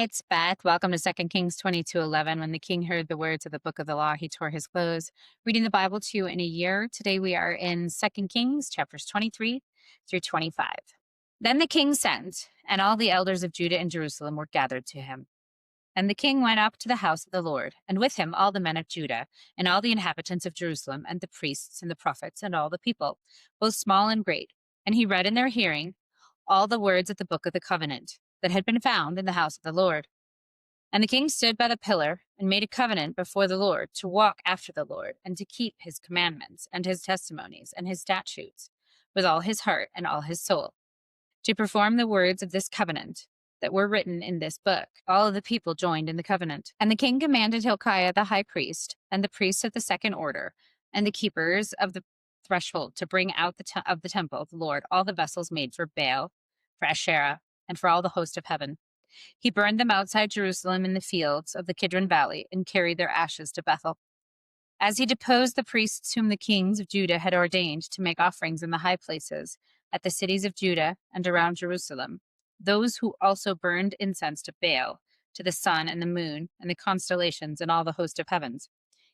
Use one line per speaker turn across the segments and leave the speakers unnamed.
It's Beth. Welcome to 2 Kings 22:11. When the king heard the words of the book of the law, he tore his clothes. Reading the Bible to you in a year. Today we are in 2 Kings chapters 23 through 25. Then the king sent, and all the elders of Judah and Jerusalem were gathered to him. And the king went up to the house of the Lord, and with him all the men of Judah, and all the inhabitants of Jerusalem, and the priests and the prophets, and all the people, both small and great. And he read in their hearing all the words of the book of the covenant that had been found in the house of the Lord. And the king stood by the pillar and made a covenant before the Lord to walk after the Lord and to keep his commandments and his testimonies and his statutes with all his heart and all his soul, to perform the words of this covenant that were written in this book. All of the people joined in the covenant. And the king commanded Hilkiah the high priest and the priests of the second order and the keepers of the threshold to bring out of the temple of the Lord all the vessels made for Baal, for Asherah, and for all the host of heaven. He burned them outside Jerusalem in the fields of the Kidron Valley and carried their ashes to Bethel. As he deposed the priests whom the kings of Judah had ordained to make offerings in the high places at the cities of Judah and around Jerusalem, those who also burned incense to Baal, to the sun and the moon and the constellations and all the host of heavens,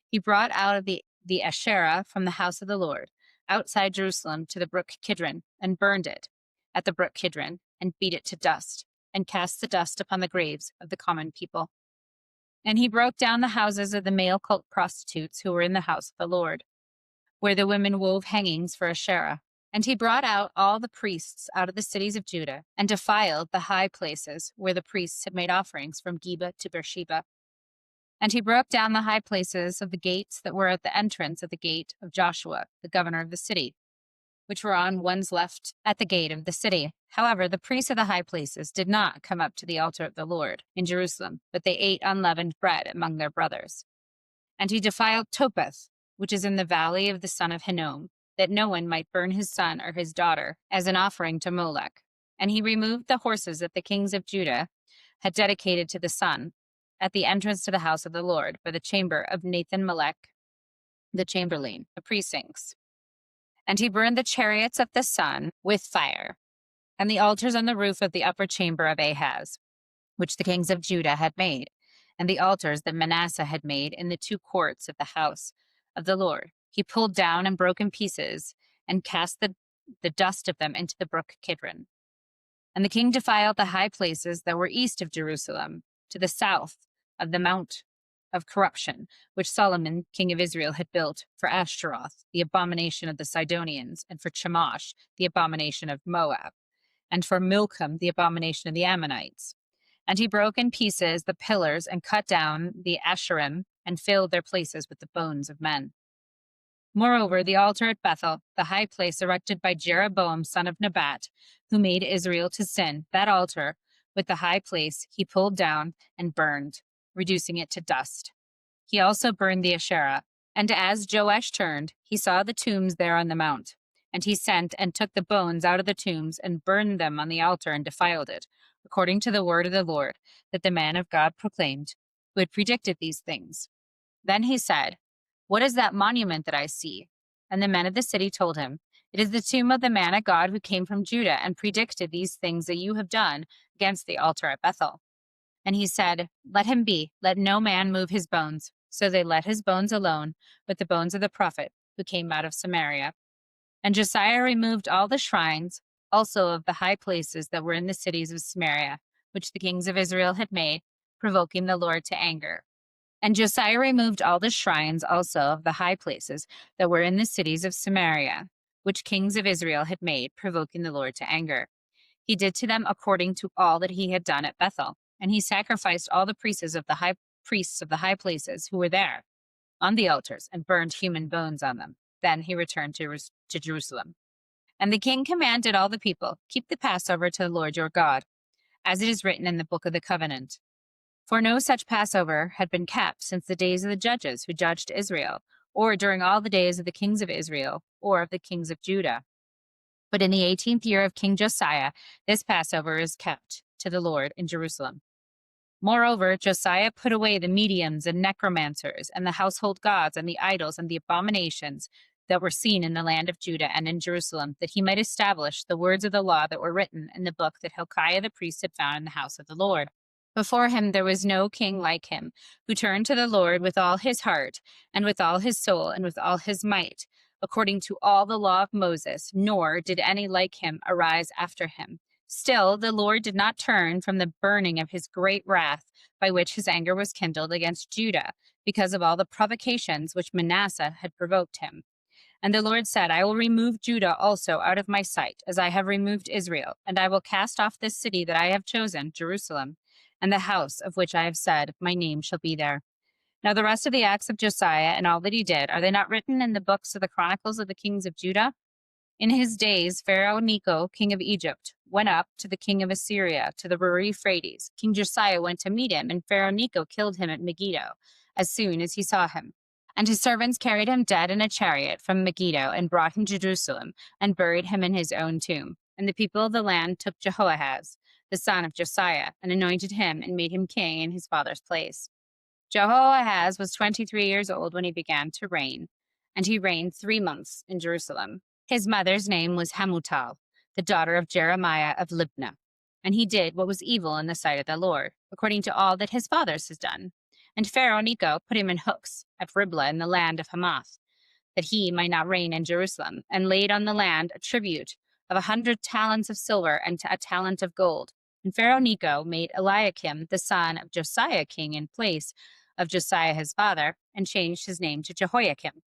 he brought out of the Asherah from the house of the Lord outside Jerusalem to the brook Kidron and burned it at the brook Kidron and beat it to dust and cast the dust upon the graves of the common people. And he broke down the houses of the male cult prostitutes who were in the house of the Lord, where the women wove hangings for Asherah. And he brought out all the priests out of the cities of Judah and defiled the high places where the priests had made offerings from Geba to Beersheba. And he broke down the high places of the gates that were at the entrance of the gate of Joshua, the governor of the city, which were on one's left at the gate of the city. However, the priests of the high places did not come up to the altar of the Lord in Jerusalem, but they ate unleavened bread among their brothers. And he defiled Topheth, which is in the valley of the son of Hinnom, that no one might burn his son or his daughter as an offering to Molech. And he removed the horses that the kings of Judah had dedicated to the sun at the entrance to the house of the Lord, by the chamber of Nathan-Melech, the chamberlain, the precincts. And he burned the chariots of the sun with fire, and the altars on the roof of the upper chamber of Ahaz, which the kings of Judah had made, and the altars that Manasseh had made in the two courts of the house of the Lord. He pulled down and broke in pieces, and cast the dust of them into the brook Kidron. And the king defiled the high places that were east of Jerusalem, to the south of the Mount of Corruption, which Solomon, king of Israel, had built for Ashtaroth, the abomination of the Sidonians, and for Chemosh, the abomination of Moab, and for Milcom, the abomination of the Ammonites. And he broke in pieces the pillars and cut down the Asherim and filled their places with the bones of men. Moreover, the altar at Bethel, the high place erected by Jeroboam son of Nebat, who made Israel to sin, that altar with the high place he pulled down and burned, reducing it to dust. He also burned the Asherah. And as Joash turned, he saw the tombs there on the mount. And he sent and took the bones out of the tombs and burned them on the altar and defiled it, according to the word of the Lord that the man of God proclaimed, who had predicted these things. Then he said, "What is that monument that I see?" And the men of the city told him, "It is the tomb of the man of God who came from Judah and predicted these things that you have done against the altar at Bethel." And he said, "Let him be, let no man move his bones." So they let his bones alone with the bones of the prophet who came out of Samaria. And Josiah removed all the shrines, also of the high places that were in the cities of Samaria, which the kings of Israel had made, provoking the Lord to anger. And Josiah removed all the shrines also of the high places that were in the cities of Samaria, which kings of Israel had made, provoking the Lord to anger. He did to them according to all that he had done at Bethel, and he sacrificed all the priests of the high places who were there on the altars and burned human bones on them. Then he returned to Jerusalem. And the king commanded all the people, "Keep the Passover to the Lord your God, as it is written in the book of the covenant." For no such Passover had been kept since the days of the judges who judged Israel, or during all the days of the kings of Israel, or of the kings of Judah. But in the 18th year of King Josiah, this Passover is kept to the Lord in Jerusalem. Moreover, Josiah put away the mediums and necromancers and the household gods and the idols and the abominations that were seen in the land of Judah and in Jerusalem, that he might establish the words of the law that were written in the book that Hilkiah the priest had found in the house of the Lord. Before him there was no king like him, who turned to the Lord with all his heart, and with all his soul, and with all his might, according to all the law of Moses, nor did any like him arise after him. Still, the Lord did not turn from the burning of his great wrath, by which his anger was kindled against Judah, because of all the provocations which Manasseh had provoked him. And the Lord said, I will remove Judah also out of my sight, as I have removed Israel, and I will cast off this city that I have chosen, Jerusalem, and the house of which I have said, my name shall be there. Now the rest of the acts of Josiah and all that he did, are they not written in the books of the chronicles of the kings of Judah? In his days, Pharaoh Necho, king of Egypt, went up to the king of Assyria, to the river Euphrates. King Josiah went to meet him, and Pharaoh Necho killed him at Megiddo, as soon as he saw him. And his servants carried him dead in a chariot from Megiddo, and brought him to Jerusalem, and buried him in his own tomb. And the people of the land took Jehoahaz, the son of Josiah, and anointed him, and made him king in his father's place. Jehoahaz was 23 years old when he began to reign, and he reigned 3 months in Jerusalem. His mother's name was Hamutal, the daughter of Jeremiah of Libnah. And he did what was evil in the sight of the Lord, according to all that his fathers had done. And Pharaoh Necho put him in hooks at Riblah in the land of Hamath, that he might not reign in Jerusalem, and laid on the land a tribute of 100 talents of silver and a talent of gold. And Pharaoh Necho made Eliakim, the son of Josiah, king in place of Josiah his father, and changed his name to Jehoiakim.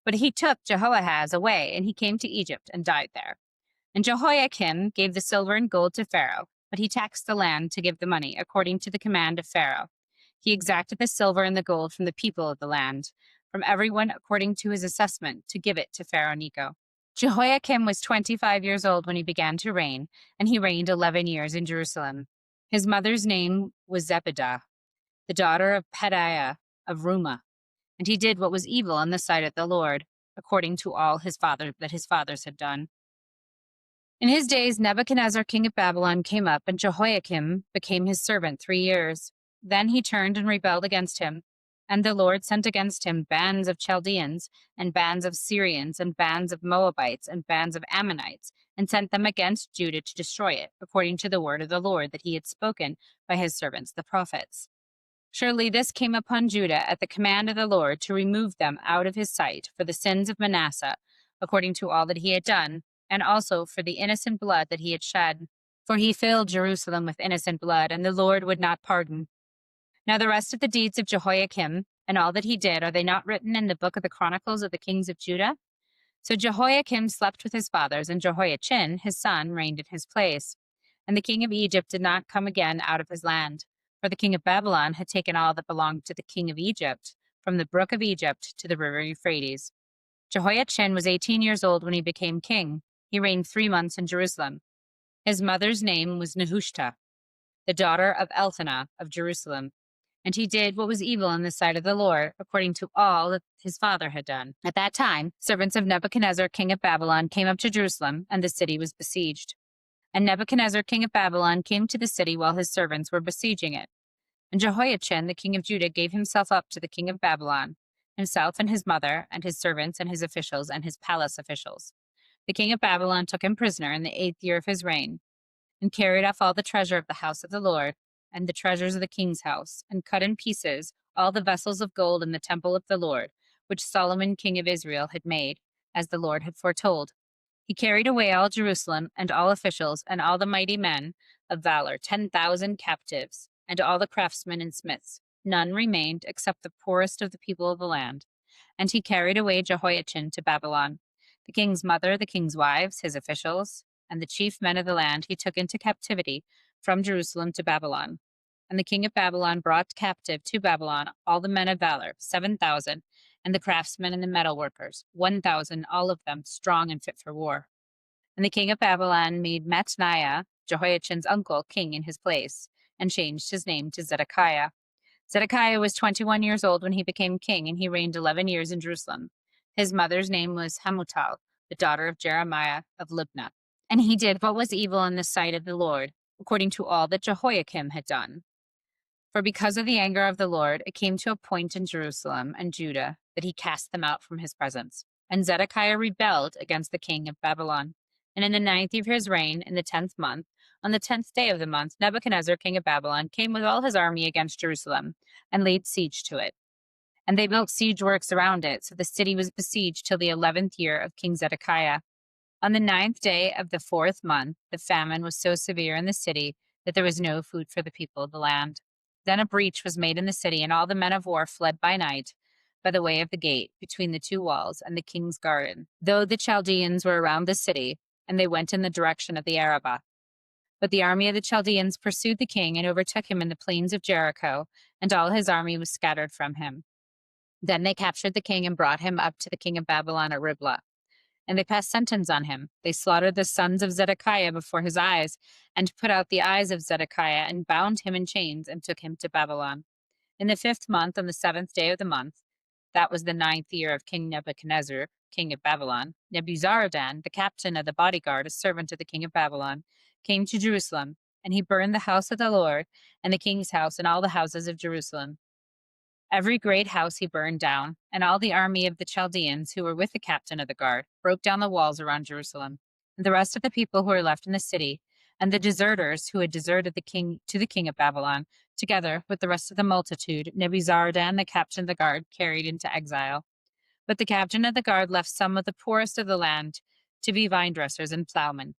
But he took Jehoahaz away, and he came to Egypt and died there. And Jehoiakim gave the silver and gold to Pharaoh, but he taxed the land to give the money according to the command of Pharaoh. He exacted the silver and the gold from the people of the land, from everyone according to his assessment, to give it to Pharaoh Necho. Jehoiakim was 25 years old when he began to reign, and he reigned 11 years in Jerusalem. His mother's name was Zebedah, the daughter of Pedaiah of Rumah. And he did what was evil in the sight of the Lord, according to all his fathers had done. In his days, Nebuchadnezzar, king of Babylon, came up, and Jehoiakim became his servant 3 years. Then he turned and rebelled against him. And the Lord sent against him bands of Chaldeans, and bands of Syrians, and bands of Moabites, and bands of Ammonites, and sent them against Judah to destroy it, according to the word of the Lord that he had spoken by his servants the prophets. Surely this came upon Judah at the command of the Lord to remove them out of his sight for the sins of Manasseh, according to all that he had done, and also for the innocent blood that he had shed. For he filled Jerusalem with innocent blood, and the Lord would not pardon. Now the rest of the deeds of Jehoiakim, and all that he did, are they not written in the book of the chronicles of the kings of Judah? So Jehoiakim slept with his fathers, and Jehoiachin, his son, reigned in his place. And the king of Egypt did not come again out of his land. For the king of Babylon had taken all that belonged to the king of Egypt, from the brook of Egypt to the river Euphrates. Jehoiachin was 18 years old when he became king. He reigned 3 months in Jerusalem. His mother's name was Nehushta, the daughter of Elkanah of Jerusalem. And he did what was evil in the sight of the Lord, according to all that his father had done. At that time, servants of Nebuchadnezzar, king of Babylon, came up to Jerusalem, and the city was besieged. And Nebuchadnezzar, king of Babylon, came to the city while his servants were besieging it. And Jehoiachin, the king of Judah, gave himself up to the king of Babylon, himself and his mother, and his servants and his officials and his palace officials. The king of Babylon took him prisoner in the 8th year of his reign, and carried off all the treasure of the house of the Lord, and the treasures of the king's house, and cut in pieces all the vessels of gold in the temple of the Lord, which Solomon king of Israel had made, as the Lord had foretold. He carried away all Jerusalem, and all officials, and all the mighty men of valor, 10,000 captives, and all the craftsmen and smiths. None remained except the poorest of the people of the land. And he carried away Jehoiachin to Babylon. The king's mother, the king's wives, his officials, and the chief men of the land he took into captivity from Jerusalem to Babylon. And the king of Babylon brought captive to Babylon all the men of valor, 7,000, and the craftsmen and the metal workers, 1,000, all of them strong and fit for war. And the king of Babylon made Mattaniah, Jehoiachin's uncle, king in his place, and changed his name to Zedekiah. Zedekiah was 21 years old when he became king, and he reigned 11 years in Jerusalem. His mother's name was Hamutal, the daughter of Jeremiah of Libnah. And he did what was evil in the sight of the Lord, according to all that Jehoiakim had done. For because of the anger of the Lord, it came to a point in Jerusalem and Judah that he cast them out from his presence. And Zedekiah rebelled against the king of Babylon. And in the 9th year of his reign, in the 10th month, on the 10th day of the month, Nebuchadnezzar, king of Babylon, came with all his army against Jerusalem and laid siege to it. And they built siege works around it, so the city was besieged till the 11th year of King Zedekiah. On the 9th day of the 4th month, the famine was so severe in the city that there was no food for the people of the land. Then a breach was made in the city, and all the men of war fled by night by the way of the gate between the two walls and the king's garden, though the Chaldeans were around the city, and they went in the direction of the Arabah. But the army of the Chaldeans pursued the king and overtook him in the plains of Jericho, and all his army was scattered from him. Then they captured the king and brought him up to the king of Babylon at Riblah. And they passed sentence on him. They slaughtered the sons of Zedekiah before his eyes, and put out the eyes of Zedekiah, and bound him in chains, and took him to Babylon. In the 5th month, on the 7th day of the month, that was the 9th year of King Nebuchadnezzar, king of Babylon, Nebuzaradan, the captain of the bodyguard, a servant of the king of Babylon, came to Jerusalem, and he burned the house of the Lord, and the king's house, and all the houses of Jerusalem. Every great house he burned down, and all the army of the Chaldeans who were with the captain of the guard broke down the walls around Jerusalem. And the rest of the people who were left in the city, and the deserters who had deserted the king to the king of Babylon, together with the rest of the multitude, Nebuzaradan, the captain of the guard, carried into exile. But the captain of the guard left some of the poorest of the land to be vine dressers and plowmen.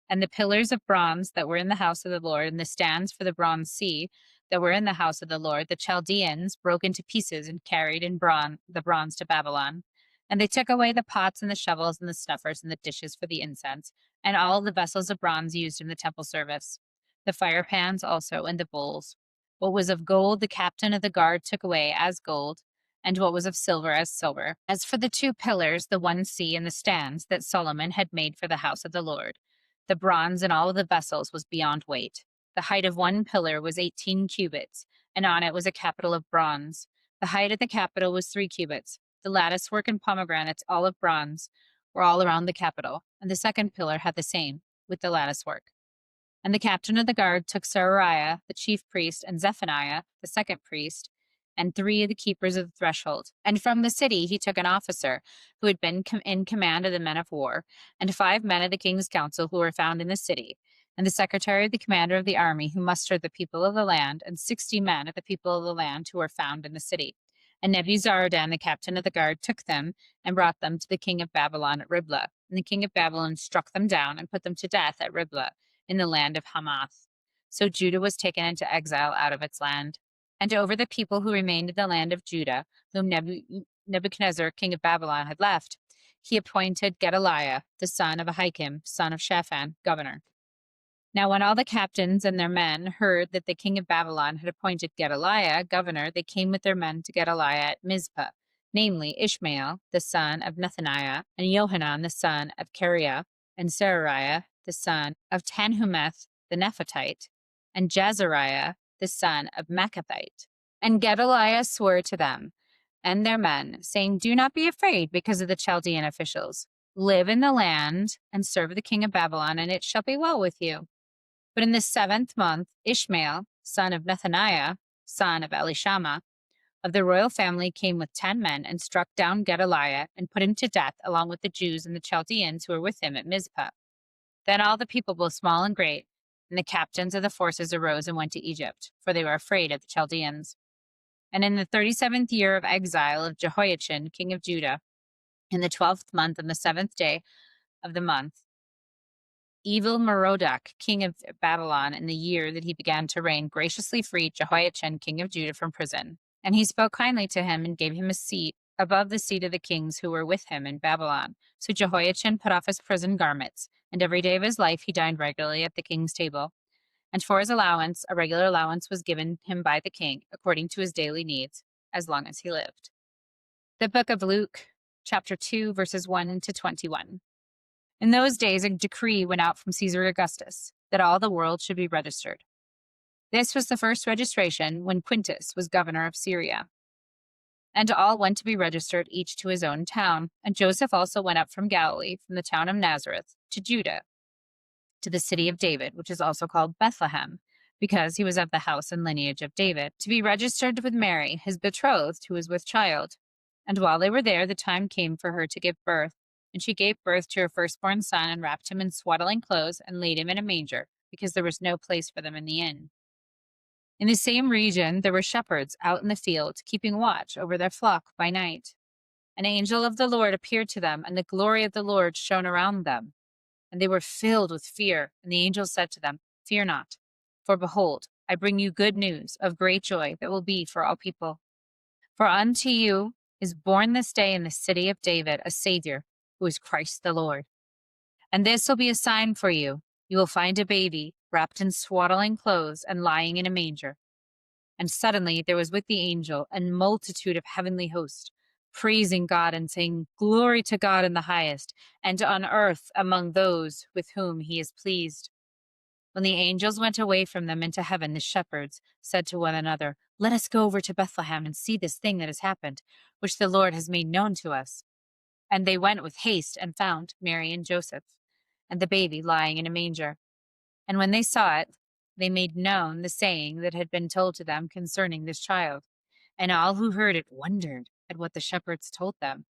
And the pillars of bronze that were in the house of the Lord, and the stands for the bronze sea that were in the house of the Lord, the Chaldeans broke into pieces and carried in the bronze to Babylon. And they took away the pots and the shovels and the snuffers and the dishes for the incense, and all the vessels of bronze used in the temple service, the fire pans also, and the bowls. What was of gold the captain of the guard took away as gold, and what was of silver as silver. As for the 2 pillars, the one sea and the stands that Solomon had made for the house of the Lord, the bronze in all of the vessels was beyond weight. The height of one pillar was 18 cubits, and on it was a capital of bronze. The height of the capital was 3 cubits. The lattice work and pomegranates, all of bronze, were all around the capital, and the second pillar had the same, with the lattice work. And the captain of the guard took Seraiah, the chief priest, and Zephaniah, the second priest, and 3 of the keepers of the threshold. And from the city he took an officer who had been in command of the men of war, and 5 men of the king's council who were found in the city, and the secretary of the commander of the army who mustered the people of the land, and 60 men of the people of the land who were found in the city. And Nebuzaradan, the captain of the guard, took them and brought them to the king of Babylon at Riblah. And the king of Babylon struck them down and put them to death at Riblah in the land of Hamath. So Judah was taken into exile out of its land. And over the people who remained in the land of Judah, whom Nebuchadnezzar, king of Babylon, had left, he appointed Gedaliah, the son of Ahikam, son of Shaphan, governor. Now when all the captains and their men heard that the king of Babylon had appointed Gedaliah governor, they came with their men to Gedaliah at Mizpah, namely Ishmael, the son of Nethaniah, and Johanan, the son of Kareah, and Seraiah, the son of Tanhumeth the Nephatite, and Jazariah, the son of Machathite. And Gedaliah swore to them and their men, saying, "Do not be afraid because of the Chaldean officials. Live in the land and serve the king of Babylon, and it shall be well with you." But in the 7th month, Ishmael, son of Nethaniah, son of Elishama, of the royal family, came with 10 men and struck down Gedaliah and put him to death along with the Jews and the Chaldeans who were with him at Mizpah. Then all the people, both small and great, and the captains of the forces arose and went to Egypt, for they were afraid of the Chaldeans. And in the 37th year of exile of Jehoiachin, king of Judah, in the 12th month and the 7th day of the month, Evil Merodach, king of Babylon, in the year that he began to reign, graciously freed Jehoiachin, king of Judah, from prison. And he spoke kindly to him and gave him a seat above the seat of the kings who were with him in Babylon. So Jehoiachin put off his prison garments, and every day of his life he dined regularly at the king's table. And for his allowance, a regular allowance was given him by the king, according to his daily needs, as long as he lived. The book of Luke, chapter 2, verses 1 to 21. In those days, a decree went out from Caesar Augustus that all the world should be registered. This was the first registration when Quintus was governor of Syria. And all went to be registered, each to his own town. And Joseph also went up from Galilee, from the town of Nazareth, to Judah, to the city of David, which is also called Bethlehem, because he was of the house and lineage of David, to be registered with Mary, his betrothed, who was with child. And while they were there, the time came for her to give birth. And she gave birth to her firstborn son and wrapped him in swaddling clothes and laid him in a manger, because there was no place for them in the inn. In the same region, there were shepherds out in the field, keeping watch over their flock by night. An angel of the Lord appeared to them, and the glory of the Lord shone around them. And they were filled with fear. And the angel said to them, "Fear not, for behold, I bring you good news of great joy that will be for all people. For unto you is born this day in the city of David a Savior, who is Christ the Lord. And this will be a sign for you. You will find a baby wrapped in swaddling clothes and lying in a manger." And suddenly there was with the angel a multitude of heavenly hosts, praising God and saying, "Glory to God in the highest, and on earth among those with whom he is pleased." When the angels went away from them into heaven, the shepherds said to one another, "Let us go over to Bethlehem and see this thing that has happened, which the Lord has made known to us." And they went with haste and found Mary and Joseph, and the baby lying in a manger. And when they saw it, they made known the saying that had been told to them concerning this child. And all who heard it wondered at what the shepherds told them.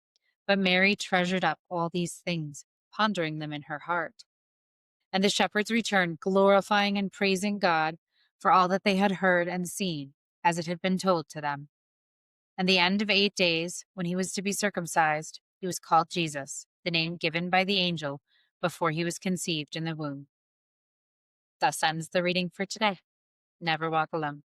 But Mary treasured up all these things, pondering them in her heart. And the shepherds returned, glorifying and praising God for all that they had heard and seen, as it had been told to them. And the end of 8 days, when he was to be circumcised, he was called Jesus, the name given by the angel before he was conceived in the womb. Thus ends the reading for today. Never walk alone.